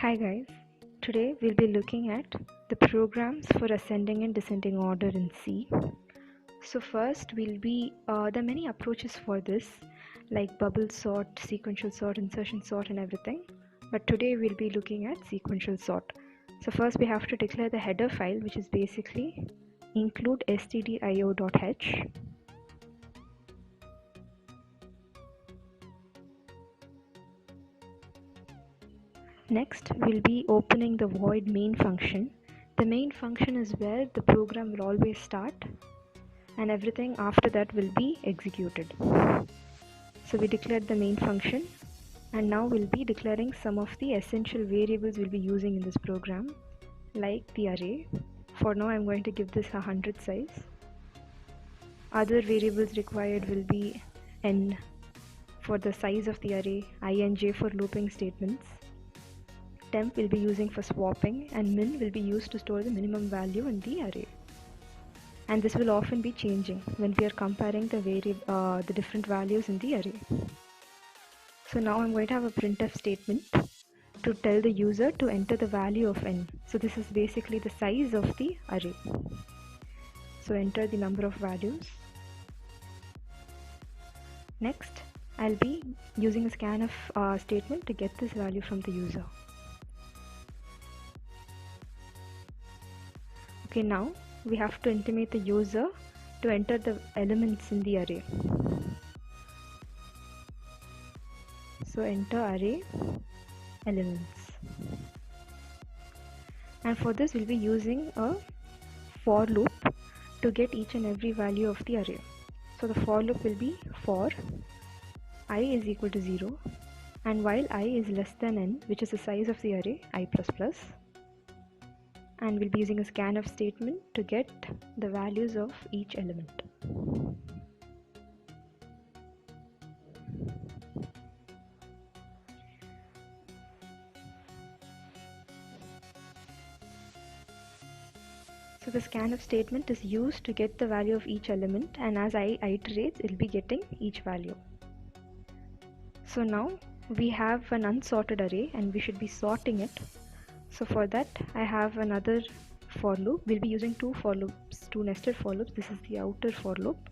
Hi guys, today we'll be looking at the programs for ascending and descending order in C. So first there are many approaches for this like bubble sort, sequential sort, insertion sort and everything. But today we'll be looking at sequential sort. So first we have to declare the header file, which is basically include stdio.h. Next, we'll be opening the void main function. The main function is where the program will always start and everything after that will be executed. So we declared the main function and now we'll be declaring some of the essential variables we'll be using in this program, like the array. For now I'm going to give this 100 size. Other variables required will be n for the size of the array, I and j for looping statements. Temp will be using for swapping and min will be used to store the minimum value in the array. And this will often be changing when we are comparing the different values in the array. So now I'm going to have a printf statement to tell the user to enter the value of n. So this is basically the size of the array. So enter the number of values. Next, I'll be using a scanf statement to get this value from the user. Okay, now we have to intimate the user to enter the elements in the array. So enter array elements. And for this we'll be using a for loop to get each and every value of the array. So the for loop will be for I is equal to 0 and while I is less than n, which is the size of the array, I++, and we'll be using a scanf statement to get the values of each element. So the scanf statement is used to get the value of each element, and as I iterates, it'll be getting each value. So now we have an unsorted array and we should be sorting it. So for that I have another for loop. We'll be using two for loops, two nested for loops. This is the outer for loop.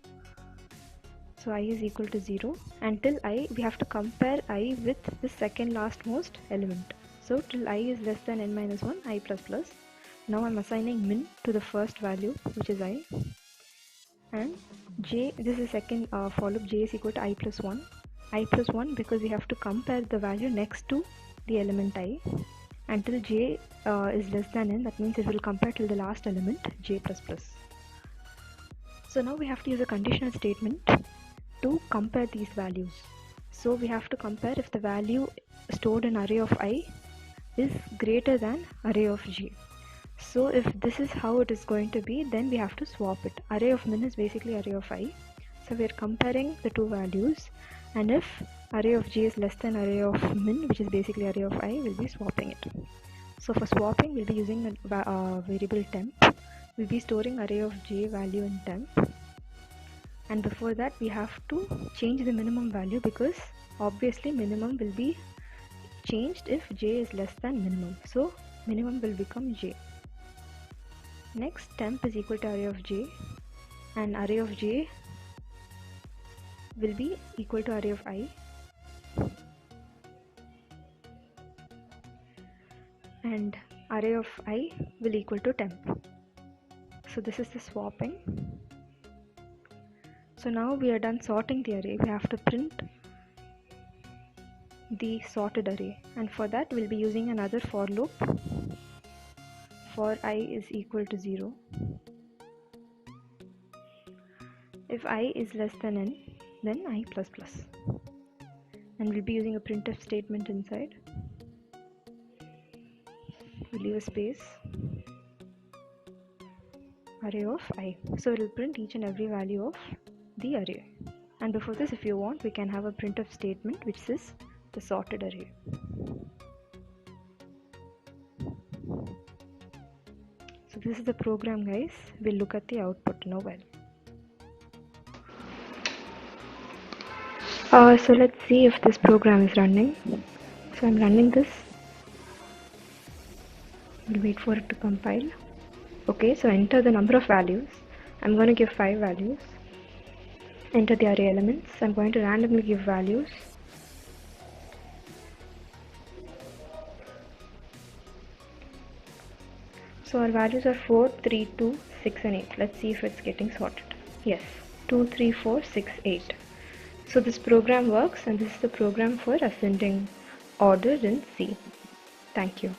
So I is equal to 0 until we have to compare I with the second lastmost element. So till I is less than n minus 1, I++. Now I'm assigning min to the first value, which is I, and j, this is second for loop, j is equal to I+1. I+1 because we have to compare the value next to the element I until j is less than n. That means it will compare till the last element, j++. So now we have to use a conditional statement to compare these values. So we have to compare if the value stored in array of I is greater than array of j. So if this is how it is going to be, then we have to swap it. Array of min is basically array of I. So we are comparing the two values, and if array of j is less than array of min, which is basically array of I, we'll be swapping it. So for swapping, we'll be using a variable temp. We'll be storing array of j value in temp. And before that, we have to change the minimum value because obviously minimum will be changed if j is less than minimum. So minimum will become j. Next, temp is equal to array of j, and array of j will be equal to array of I, and array of I will equal to temp. So this is the swapping. So now we are done sorting the array. We have to print the sorted array, and for that we'll be using another for loop. For I is equal to 0. If I is less than n, then I++. And we'll be using a printf statement inside. We'll leave a space. Array of I. So it will print each and every value of the array. And before this, if you want, we can have a printf statement which says the sorted array. So this is the program, guys. We'll look at the output in a while. So let's see if this program is running. So I'm running this. We'll wait for it to compile. Okay, so enter the number of values. I'm going to give 5 values. Enter the array elements. I'm going to randomly give values. So our values are 4, 3, 2, 6 and 8. Let's see if it's getting sorted. Yes, 2, 3, 4, 6, 8. So this program works, and this is the program for ascending order in C. Thank you.